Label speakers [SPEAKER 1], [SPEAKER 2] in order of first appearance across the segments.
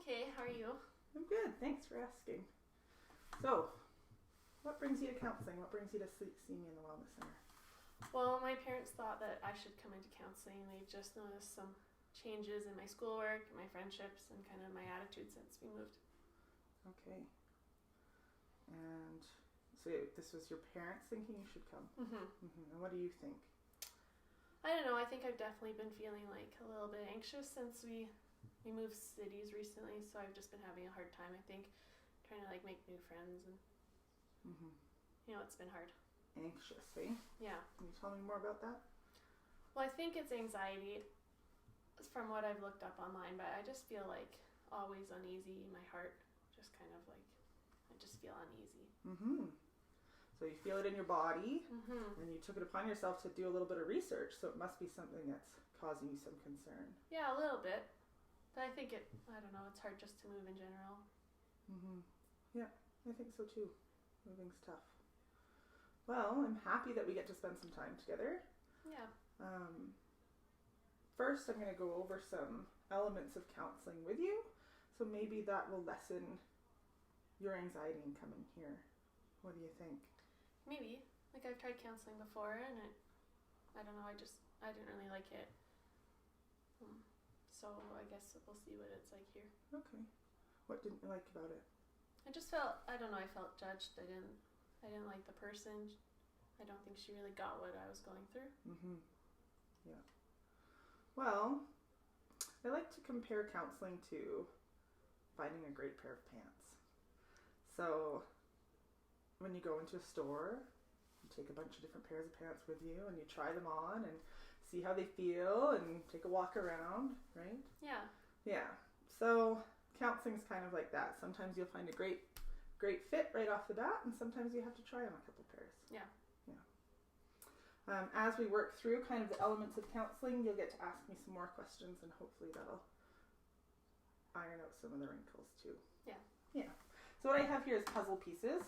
[SPEAKER 1] Okay, how are you?
[SPEAKER 2] I'm good. Thanks for asking. So, what brings you to counseling? What brings you to see me in the Wellness Center?
[SPEAKER 1] Well, my parents thought that I should come into counseling. They've just noticed some changes in my schoolwork, my friendships, and kind of my attitude since we moved.
[SPEAKER 2] Okay. And so this was your parents thinking you should come?
[SPEAKER 1] Mm-hmm.
[SPEAKER 2] And what do you think?
[SPEAKER 1] I don't know. I think I've definitely been feeling like a little bit anxious since we moved cities recently, so I've just been having a hard time, I think, trying to like make new friends and it's been hard.
[SPEAKER 2] Anxious, eh?
[SPEAKER 1] Yeah.
[SPEAKER 2] Can you tell me more about that?
[SPEAKER 1] Well, I think it's anxiety from what I've looked up online, but I just feel like always uneasy. My heart just kind of like, I just feel uneasy.
[SPEAKER 2] So you feel it in your body,
[SPEAKER 1] and
[SPEAKER 2] you took it upon yourself to do a little bit of research, so it must be something that's causing you some concern.
[SPEAKER 1] Yeah, a little bit. But I think I don't know, it's hard just to move in general.
[SPEAKER 2] Yeah, I think so too. Moving's tough. Well, I'm happy that we get to spend some time together.
[SPEAKER 1] Yeah.
[SPEAKER 2] First, I'm going to go over some elements of counseling with you, so maybe that will lessen your anxiety in coming here. What do you think?
[SPEAKER 1] Maybe. Like, I've tried counseling before, and I don't know, I didn't really like it. So I guess we'll see what it's like here.
[SPEAKER 2] Okay. What didn't you like about it?
[SPEAKER 1] I just felt, I don't know, I felt judged. I didn't like the person. I don't think she really got what I was going through.
[SPEAKER 2] Yeah. Well, I like to compare counseling to finding a great pair of pants. So when you go into a store, you take a bunch of different pairs of pants with you and you try them on and see how they feel and take a walk around, right?
[SPEAKER 1] Yeah.
[SPEAKER 2] Yeah. So counseling's kind of like that. Sometimes you'll find a great fit right off the bat, and sometimes you have to try on a couple pairs.
[SPEAKER 1] Yeah.
[SPEAKER 2] As we work through kind of the elements of counseling, you'll get to ask me some more questions, and hopefully that'll iron out some of the wrinkles too. Yeah. So what I have here is puzzle pieces,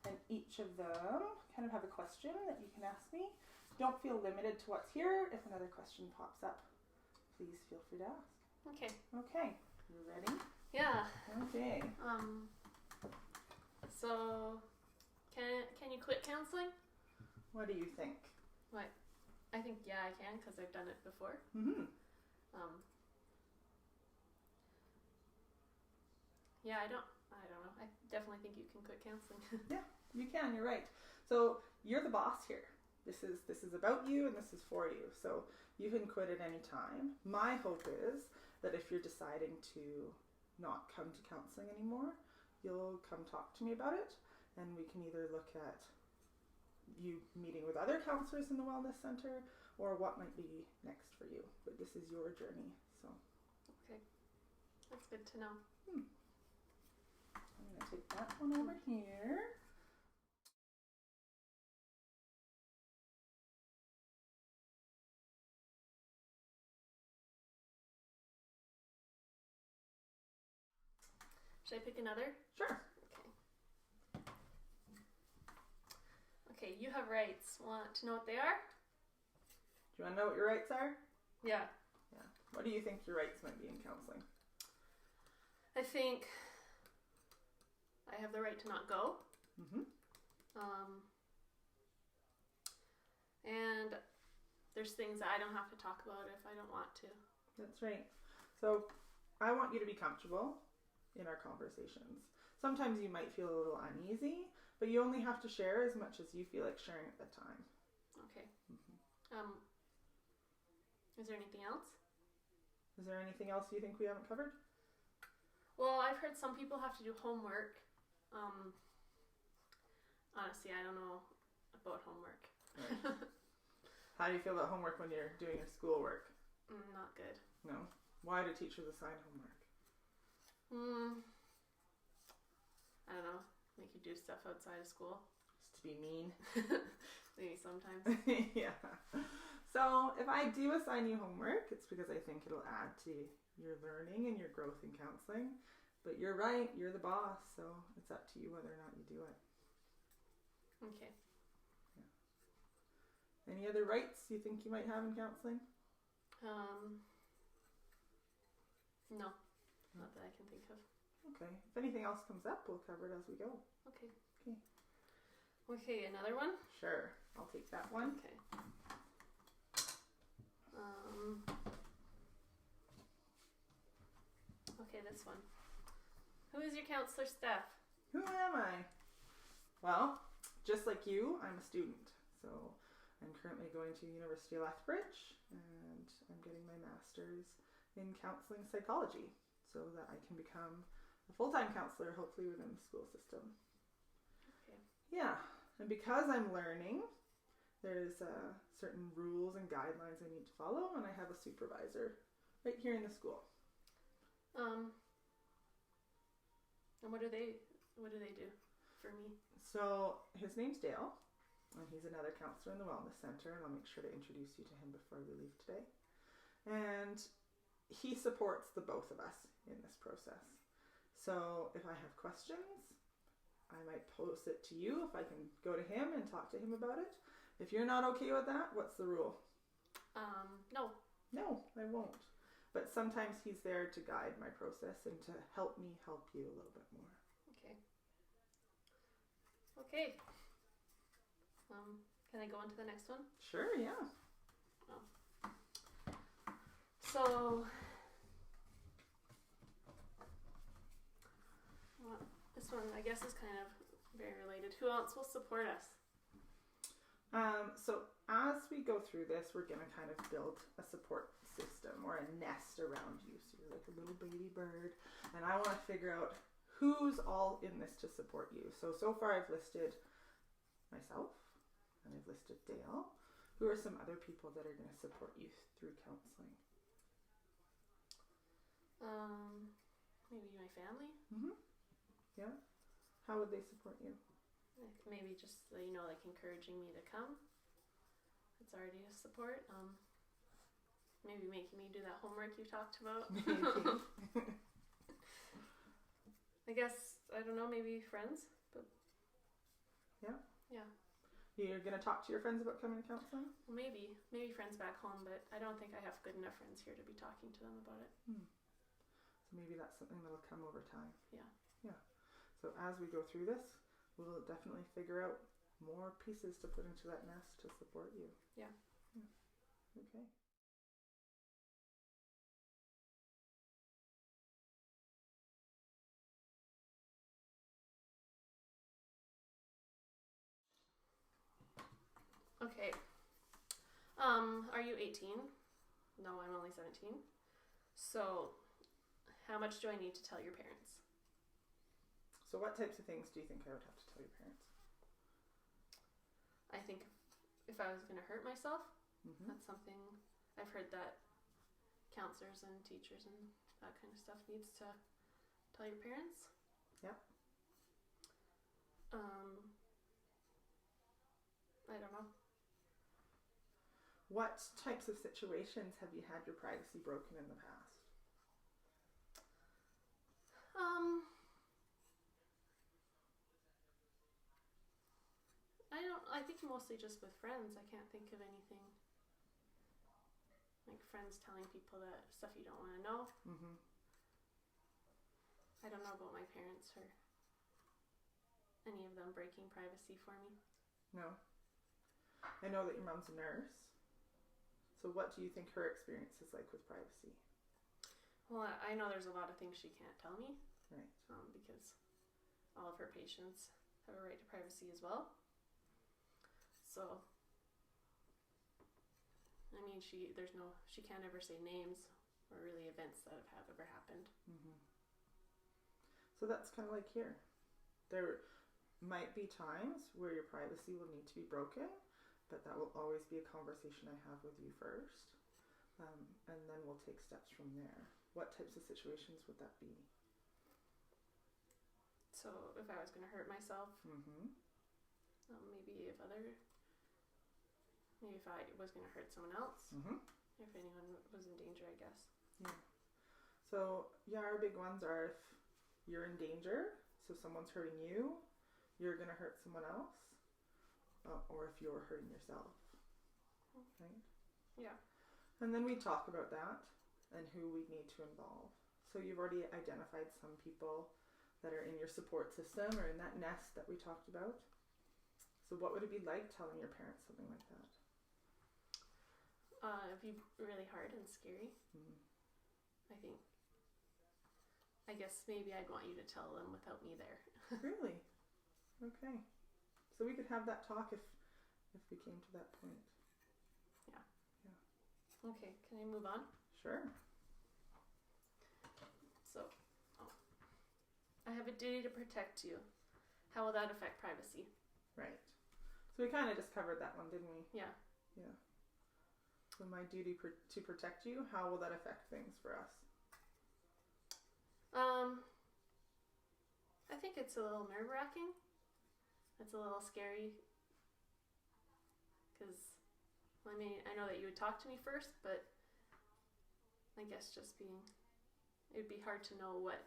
[SPEAKER 2] and each of them kind of have a question that you can ask me. Don't feel limited to what's here. If another question pops up, please feel free to ask. Okay. You ready?
[SPEAKER 1] Yeah.
[SPEAKER 2] Okay.
[SPEAKER 1] So, can you quit counseling?
[SPEAKER 2] What do you think?
[SPEAKER 1] What? I think, yeah, I can, because I've done it before. Yeah, I don't know. I definitely think you can quit counseling.
[SPEAKER 2] Yeah, you can. You're right. So you're the boss here. This is about you, and this is for you. So you can quit at any time. My hope is that if you're deciding to not come to counseling anymore, you'll come talk to me about it, and we can either look at you meeting with other counselors in the Wellness Center or what might be next for you. But this is your journey, so.
[SPEAKER 1] Okay. That's good to know.
[SPEAKER 2] I'm going to take that one over here.
[SPEAKER 1] Should I pick another?
[SPEAKER 2] Sure.
[SPEAKER 1] Okay, you have rights. Want to know what they are?
[SPEAKER 2] Do you want to know what your rights are?
[SPEAKER 1] Yeah.
[SPEAKER 2] What do you think your rights might be in counseling?
[SPEAKER 1] I think I have the right to not go. And there's things that I don't have to talk about if I don't want to.
[SPEAKER 2] That's right. So I want you to be comfortable in our conversations. Sometimes you might feel a little uneasy, but you only have to share as much as you feel like sharing at the time.
[SPEAKER 1] Okay. Is there anything else?
[SPEAKER 2] Is there anything else you think we haven't covered?
[SPEAKER 1] Well, I've heard some people have to do homework. Honestly, I don't know about homework.
[SPEAKER 2] Right. How do you feel about homework when you're doing your schoolwork?
[SPEAKER 1] Not good.
[SPEAKER 2] No? Why do teachers assign homework?
[SPEAKER 1] I don't know. Make you do stuff outside of school.
[SPEAKER 2] Just to be mean?
[SPEAKER 1] Maybe sometimes.
[SPEAKER 2] Yeah. So if I do assign you homework, it's because I think it'll add to your learning and your growth in counseling. But you're right, you're the boss, so it's up to you whether or not you do it.
[SPEAKER 1] Okay.
[SPEAKER 2] Yeah. Any other rights you think you might have in counseling?
[SPEAKER 1] No. Not that I can think of.
[SPEAKER 2] Okay. If anything else comes up, we'll cover it as we go.
[SPEAKER 1] Okay.
[SPEAKER 2] Okay.
[SPEAKER 1] Okay, another one?
[SPEAKER 2] Sure. I'll take that one.
[SPEAKER 1] Okay. Okay, this one. Who is your counselor staff?
[SPEAKER 2] Who am I? Well, just like you, I'm a student. So I'm currently going to University of Lethbridge, and I'm getting my master's in counseling psychology so that I can become a full-time counselor, hopefully within the school system.
[SPEAKER 1] Okay.
[SPEAKER 2] Yeah, and because I'm learning, there's certain rules and guidelines I need to follow, and I have a supervisor right here in the school.
[SPEAKER 1] And what do they do for me?
[SPEAKER 2] So his name's Dale, and he's another counselor in the Wellness Center, and I'll make sure to introduce you to him before we leave today. And he supports the both of us in this process. So if I have questions, I might post it to you if I can go to him and talk to him about it. If you're not okay with that, what's the rule?
[SPEAKER 1] No.
[SPEAKER 2] No, I won't. But sometimes he's there to guide my process and to help me help you a little bit more.
[SPEAKER 1] Okay. Okay. Can I go on to the next one?
[SPEAKER 2] Sure, yeah.
[SPEAKER 1] So, this one I guess is kind of very related. Who else will support us?
[SPEAKER 2] So as we go through this, we're going to kind of build a support system or a nest around you. So you're like a little baby bird. And I want to figure out who's all in this to support you. So far I've listed myself and I've listed Dale. Who are some other people that are going to support you through counseling?
[SPEAKER 1] Maybe my family.
[SPEAKER 2] Mm-hmm. Yeah. How would they support you?
[SPEAKER 1] Maybe just, like encouraging me to come. It's already a support. Maybe making me do that homework you talked about. I guess, I don't know, maybe friends. But
[SPEAKER 2] yeah.
[SPEAKER 1] Yeah.
[SPEAKER 2] You're going to talk to your friends about coming to counseling?
[SPEAKER 1] Well, maybe friends back home, but I don't think I have good enough friends here to be talking to them about it.
[SPEAKER 2] So maybe that's something that'll come over time.
[SPEAKER 1] Yeah.
[SPEAKER 2] Yeah. So as we go through this, we'll definitely figure out more pieces to put into that nest to support you.
[SPEAKER 1] Yeah.
[SPEAKER 2] Okay.
[SPEAKER 1] Okay. Are you 18? No, I'm only 17. So, how much do I need to tell your parents?
[SPEAKER 2] So what types of things do you think I would have to tell your parents?
[SPEAKER 1] I think if I was going to hurt myself,
[SPEAKER 2] Mm-hmm.
[SPEAKER 1] that's something I've heard that counselors and teachers and that kind of stuff needs to tell your parents.
[SPEAKER 2] Yep.
[SPEAKER 1] I don't know.
[SPEAKER 2] What types of situations have you had your privacy broken in the past?
[SPEAKER 1] I think mostly just with friends. I can't think of anything. Like friends telling people that stuff you don't want to know.
[SPEAKER 2] Mm-hmm.
[SPEAKER 1] I don't know about my parents or any of them breaking privacy for me.
[SPEAKER 2] No. I know that your mom's a nurse. So what do you think her experience is like with privacy?
[SPEAKER 1] Well, I know there's a lot of things she can't tell me.
[SPEAKER 2] Right.
[SPEAKER 1] Because all of her patients have a right to privacy as well. So, I mean, she can't ever say names or really events that have ever happened.
[SPEAKER 2] Mm-hmm. So that's kind of like here. There might be times where your privacy will need to be broken, but that will always be a conversation I have with you first. And then we'll take steps from there. What types of situations would that be?
[SPEAKER 1] So if I was going to hurt myself,
[SPEAKER 2] Mm-hmm.
[SPEAKER 1] maybe if I was going to hurt someone else,
[SPEAKER 2] Mm-hmm.
[SPEAKER 1] if anyone was in danger, I guess.
[SPEAKER 2] Yeah. So yeah, our big ones are if you're in danger, so someone's hurting you, you're going to hurt someone else, or if you're hurting yourself, right?
[SPEAKER 1] Yeah.
[SPEAKER 2] And then we talk about that and who we need to involve. So you've already identified some people that are in your support system or in that nest that we talked about. So what would it be like telling your parents something like that?
[SPEAKER 1] It'd be really hard and scary. I guess maybe I'd want you to tell them without me there.
[SPEAKER 2] Really? Okay. So we could have that talk if we came to that point.
[SPEAKER 1] Okay, can I move on?
[SPEAKER 2] Sure.
[SPEAKER 1] So, I have a duty to protect you. How will that affect privacy?
[SPEAKER 2] Right. So we kind of just covered that one, didn't we?
[SPEAKER 1] Yeah.
[SPEAKER 2] Yeah. So my duty to protect you, how will that affect things for us?
[SPEAKER 1] I think it's a little nerve-wracking. It's a little scary. Because, I mean, I know that you would talk to me first, but I guess it would be hard to know what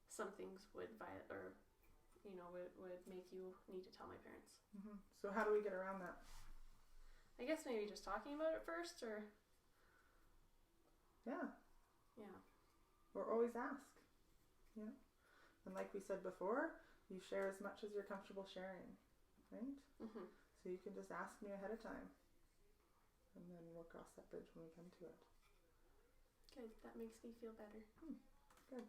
[SPEAKER 1] some things would would make you need to tell my parents.
[SPEAKER 2] Mm-hmm. So how do we get around that?
[SPEAKER 1] I guess maybe just talking about it first, or...
[SPEAKER 2] Yeah.
[SPEAKER 1] Yeah.
[SPEAKER 2] Or always ask. Yeah. And like we said before, you share as much as you're comfortable sharing, right?
[SPEAKER 1] Mm-hmm.
[SPEAKER 2] So you can just ask me ahead of time. And then we'll cross that bridge when we come to it.
[SPEAKER 1] Good. That makes me feel better.
[SPEAKER 2] Good.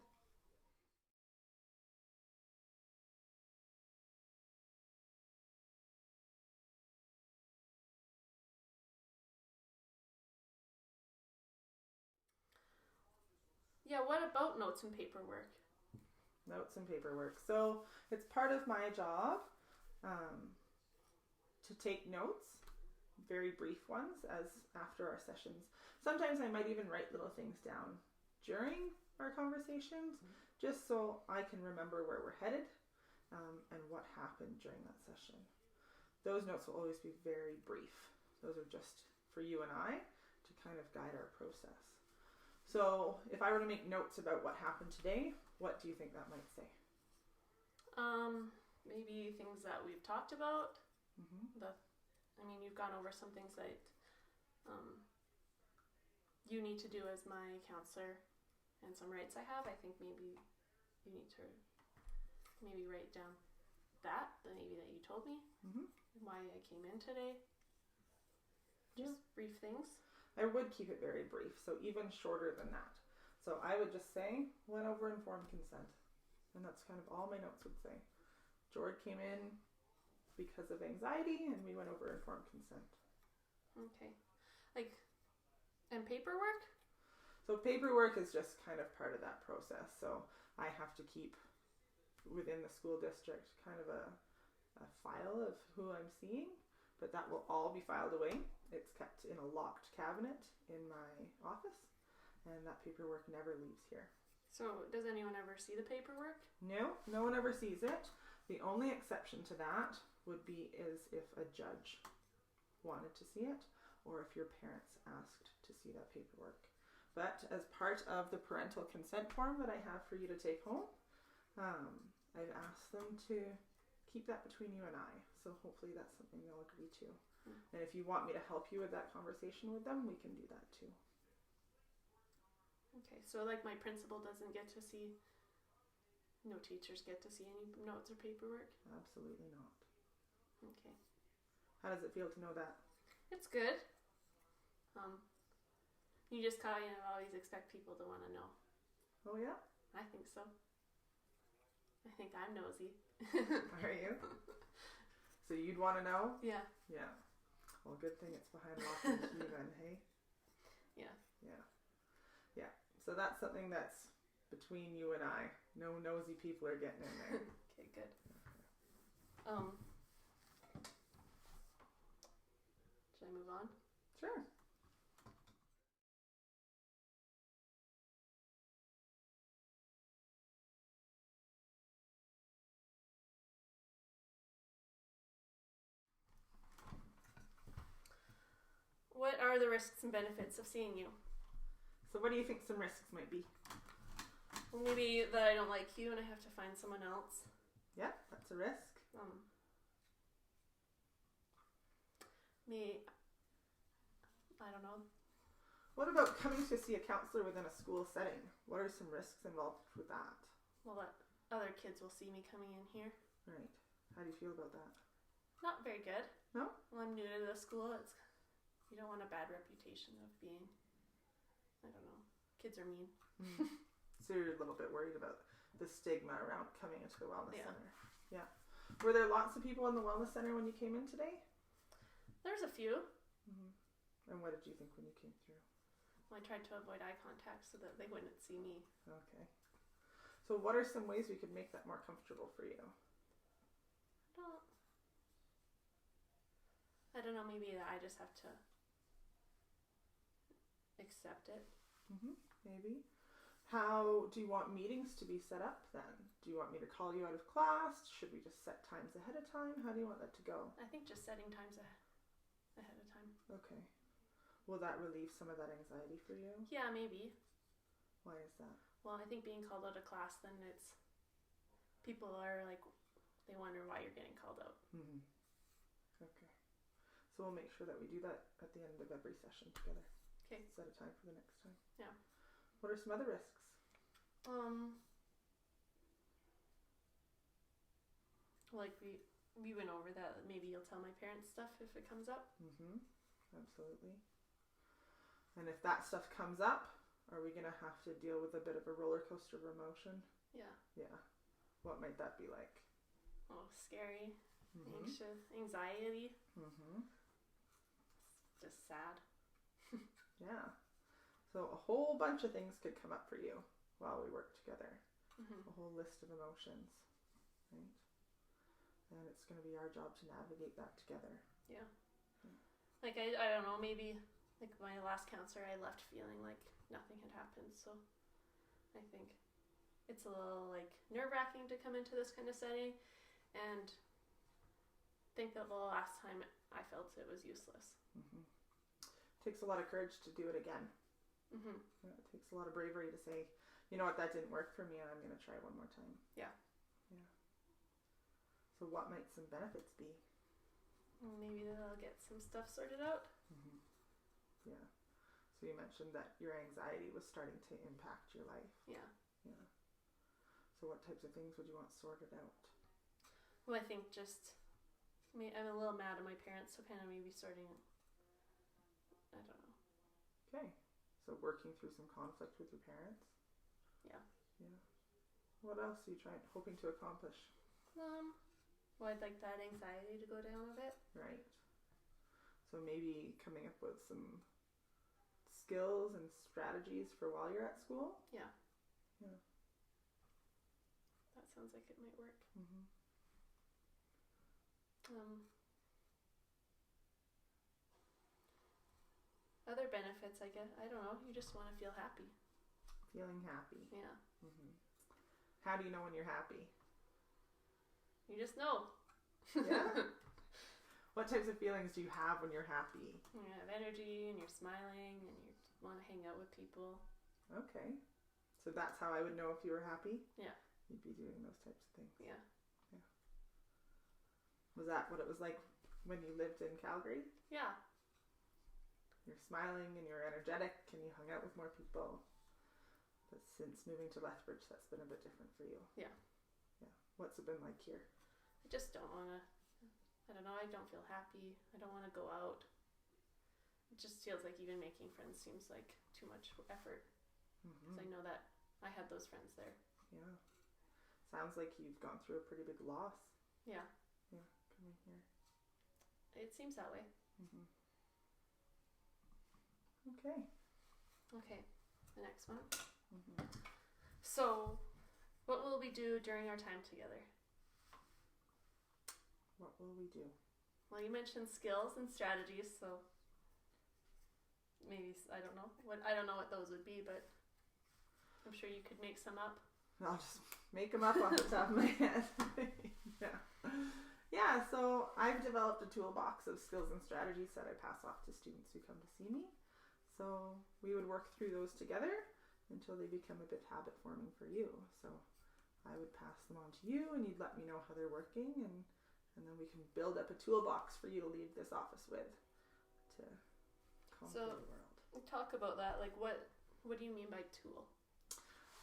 [SPEAKER 1] Yeah, what about notes and paperwork?
[SPEAKER 2] Notes and paperwork. So it's part of my job to take notes, very brief ones, as after our sessions. Sometimes I might even write little things down during our conversations, just so I can remember where we're headed and what happened during that session. Those notes will always be very brief. Those are just for you and I to kind of guide our process. So if I were to make notes about what happened today, what do you think that might say?
[SPEAKER 1] Maybe things that we've talked about.
[SPEAKER 2] Mm-hmm.
[SPEAKER 1] You've gone over some things that you need to do as my counselor and some rights I have. I think maybe you need to write down that you told me, why I came in today. Just brief things.
[SPEAKER 2] I would keep it very brief, so even shorter than that. So I would just say, went over informed consent. And that's kind of all my notes would say. George came in because of anxiety, and we went over informed consent.
[SPEAKER 1] Okay. And paperwork?
[SPEAKER 2] So paperwork is just kind of part of that process. So I have to keep within the school district kind of a file of who I'm seeing, but that will all be filed away. It's kept in a locked cabinet in my office, and that paperwork never leaves here.
[SPEAKER 1] So does anyone ever see the paperwork?
[SPEAKER 2] No one ever sees it. The only exception to that would be is if a judge wanted to see it, or if your parents asked to see that paperwork. But as part of the parental consent form that I have for you to take home, I've asked them to keep that between you and I. So hopefully that's something they'll agree to. And if you want me to help you with that conversation with them, we can do that too.
[SPEAKER 1] Okay, so my principal doesn't get to see, no teachers get to see any notes or paperwork?
[SPEAKER 2] Absolutely not.
[SPEAKER 1] Okay.
[SPEAKER 2] How does it feel to know that?
[SPEAKER 1] It's good. You just kind of always expect people to want to know.
[SPEAKER 2] Oh yeah?
[SPEAKER 1] I think so. I think I'm nosy.
[SPEAKER 2] Are you? So you'd want to know?
[SPEAKER 1] Yeah.
[SPEAKER 2] Yeah. Well, good thing it's behind lock and key then, hey?
[SPEAKER 1] Yeah.
[SPEAKER 2] Yeah. Yeah. So that's something that's between you and I. No nosy people are getting in there.
[SPEAKER 1] Okay, good. Should I move on?
[SPEAKER 2] Sure.
[SPEAKER 1] What are the risks and benefits of seeing you?
[SPEAKER 2] So what do you think some risks might be?
[SPEAKER 1] Well, maybe that I don't like you and I have to find someone else.
[SPEAKER 2] Yeah, that's a risk.
[SPEAKER 1] I don't know.
[SPEAKER 2] What about coming to see a counselor within a school setting? What are some risks involved with that?
[SPEAKER 1] Well, that other kids will see me coming in here.
[SPEAKER 2] Right. How do you feel about that?
[SPEAKER 1] Not very good.
[SPEAKER 2] No?
[SPEAKER 1] Well, I'm new to the school. You don't want a bad reputation of being, I don't know, kids are mean.
[SPEAKER 2] So you're a little bit worried about the stigma around coming into the wellness
[SPEAKER 1] Yeah.
[SPEAKER 2] center. Yeah. Were there lots of people in the wellness center when you came in today?
[SPEAKER 1] There's a few.
[SPEAKER 2] And what did you think when you came through?
[SPEAKER 1] Well, I tried to avoid eye contact so that they wouldn't see me.
[SPEAKER 2] Okay. So what are some ways we could make that more comfortable for you?
[SPEAKER 1] I don't know, maybe I just have to accept it.
[SPEAKER 2] Maybe. How do you want meetings to be set up then? Do you want me to call you out of class? Should we just set times ahead of time? How do you want that to go?
[SPEAKER 1] I think just setting times ahead of time.
[SPEAKER 2] Okay. Will that relieve some of that anxiety for you?
[SPEAKER 1] Yeah, maybe.
[SPEAKER 2] Why is that?
[SPEAKER 1] Well, I think being called out of class, then it's people are like, they wonder why you're getting called out.
[SPEAKER 2] Okay. So we'll make sure that we do that at the end of every session together.
[SPEAKER 1] Okay.
[SPEAKER 2] Set a time for the next time.
[SPEAKER 1] Yeah.
[SPEAKER 2] What are some other risks?
[SPEAKER 1] Like we went over that. Maybe you'll tell my parents stuff if it comes up.
[SPEAKER 2] Absolutely. And if that stuff comes up, are we gonna have to deal with a bit of a roller coaster of emotion?
[SPEAKER 1] Yeah.
[SPEAKER 2] Yeah. What might that be like?
[SPEAKER 1] Oh, scary, anxious, anxiety. Just sad.
[SPEAKER 2] Yeah. So a whole bunch of things could come up for you while we work together. A whole list of emotions, right? And it's going to be our job to navigate that together.
[SPEAKER 1] Yeah. Like I don't know, maybe like my last counselor, I left feeling like nothing had happened. So I think it's a little like nerve-wracking to come into this kind of setting and think that the last time I felt it was useless.
[SPEAKER 2] Takes a lot of courage to do it again. Yeah, it takes a lot of bravery to say, you know what, that didn't work for me and I'm going to try one more time.
[SPEAKER 1] Yeah.
[SPEAKER 2] So what might some benefits be?
[SPEAKER 1] Maybe they'll get some stuff sorted out.
[SPEAKER 2] Yeah. So you mentioned that your anxiety was starting to impact your life.
[SPEAKER 1] Yeah.
[SPEAKER 2] So what types of things would you want sorted out?
[SPEAKER 1] Well, I think just, I'm a little mad at my parents, so kind of maybe sorting, I don't know.
[SPEAKER 2] Okay. So working through some conflict with your parents?
[SPEAKER 1] Yeah.
[SPEAKER 2] What else are you hoping to accomplish?
[SPEAKER 1] Well, I'd like that anxiety to go down a bit.
[SPEAKER 2] Right. So maybe coming up with some skills and strategies for while you're at school?
[SPEAKER 1] Yeah. That sounds like it might work. Other benefits, I guess, I don't know, you just want to feel happy.
[SPEAKER 2] Feeling happy.
[SPEAKER 1] Yeah.
[SPEAKER 2] How do you know when you're happy?
[SPEAKER 1] You just know.
[SPEAKER 2] Yeah. What types of feelings do you have when you're happy?
[SPEAKER 1] You have energy and you're smiling and you want to hang out with people.
[SPEAKER 2] Okay. So that's how I would know if you were happy?
[SPEAKER 1] Yeah.
[SPEAKER 2] You'd be doing those types of things.
[SPEAKER 1] Yeah.
[SPEAKER 2] Was that what it was like when you lived in Calgary?
[SPEAKER 1] Yeah.
[SPEAKER 2] You're smiling and you're energetic and you hung out with more people. But since moving to Lethbridge, that's been a bit different for you.
[SPEAKER 1] Yeah.
[SPEAKER 2] What's it been like here?
[SPEAKER 1] I just don't want to, I don't know, I don't feel happy. I don't want to go out. It just feels like even making friends seems like too much effort. Because I know that I had those friends there.
[SPEAKER 2] Yeah. Sounds like you've gone through a pretty big loss.
[SPEAKER 1] Yeah.
[SPEAKER 2] Coming here.
[SPEAKER 1] It seems that way. Okay. The next one. So, what will we do during our time together?
[SPEAKER 2] What will we do?
[SPEAKER 1] Well, you mentioned skills and strategies, so maybe I don't know what those would be, but I'm sure you could make some up.
[SPEAKER 2] I'll just make them up off the top of my head. Yeah, so I've developed a toolbox of skills and strategies that I pass off to students who come to see me. So we would work through those together until they become a bit habit forming for you. So I would pass them on to you and you'd let me know how they're working and then we can build up a toolbox for you to leave this office with to conquer the world.
[SPEAKER 1] talk about that. Like, what do you mean by tool?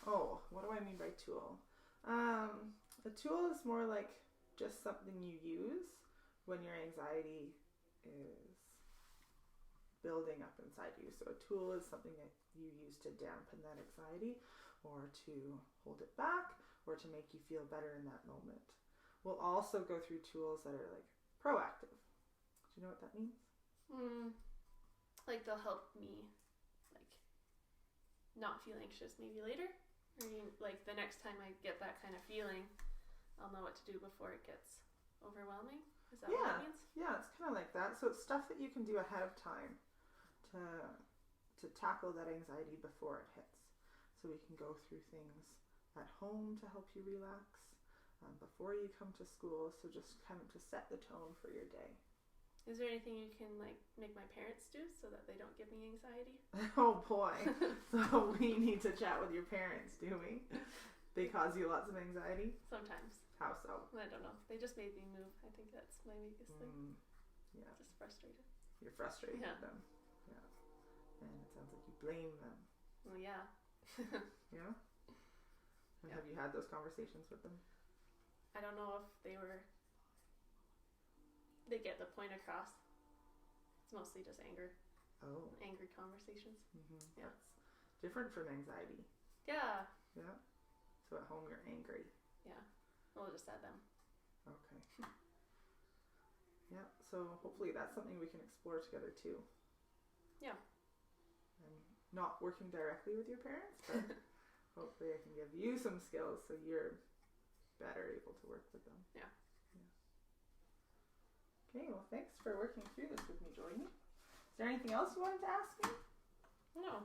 [SPEAKER 2] Oh, what do I mean by tool? A tool is more like just something you use when your anxiety is building up inside you. So a tool is something that you use to dampen that anxiety or to hold it back or to make you feel better in that moment. We'll also go through tools that are like proactive. Do you know what that means?
[SPEAKER 1] Like they'll help me like not feel anxious maybe later? Or like the next time I get that kind of feeling, I'll know what to do before it gets overwhelming? Is that what it means?
[SPEAKER 2] Yeah, it's kind of like that. So it's stuff that you can do ahead of time to tackle that anxiety before it hits. So we can go through things at home to help you relax before you come to school. So just kind of to set the tone for your day.
[SPEAKER 1] Is there anything you can like make my parents do so that they don't give me anxiety?
[SPEAKER 2] Oh boy. So we need to chat with your parents, do we? They cause you lots of anxiety?
[SPEAKER 1] Sometimes.
[SPEAKER 2] How so?
[SPEAKER 1] I don't know. They just made me move. I think that's my biggest thing.
[SPEAKER 2] Yeah.
[SPEAKER 1] Just frustrated.
[SPEAKER 2] You're frustrated with them. Yeah. And it sounds like you blame them.
[SPEAKER 1] Well, yeah.
[SPEAKER 2] Yeah? And have you had those conversations with them?
[SPEAKER 1] I don't know if they get the point across. It's mostly just anger.
[SPEAKER 2] Oh.
[SPEAKER 1] Angry conversations.
[SPEAKER 2] Mm-hmm.
[SPEAKER 1] Yeah.
[SPEAKER 2] That's different from anxiety.
[SPEAKER 1] Yeah.
[SPEAKER 2] Yeah. So at home you're angry.
[SPEAKER 1] Yeah. Well, just at them.
[SPEAKER 2] Okay. Yeah. So hopefully that's something we can explore together too.
[SPEAKER 1] Yeah.
[SPEAKER 2] And not working directly with your parents, but hopefully I can give you some skills so you're better able to work with them.
[SPEAKER 1] Yeah.
[SPEAKER 2] Okay, well thanks for working through this with me, Jordan. Is there anything else you wanted to ask me?
[SPEAKER 1] No.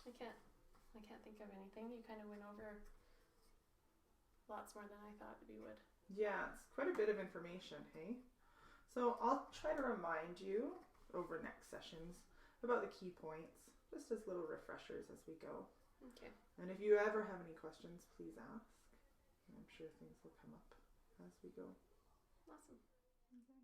[SPEAKER 1] I can't think of anything. You kind of went over lots more than I thought we would.
[SPEAKER 2] Yeah, it's quite a bit of information, hey? So I'll try to remind you over next sessions about the key points, just as little refreshers as we go.
[SPEAKER 1] Okay.
[SPEAKER 2] And if you ever have any questions, please ask. And I'm sure things will come up as we go.
[SPEAKER 1] Awesome.
[SPEAKER 2] Okay.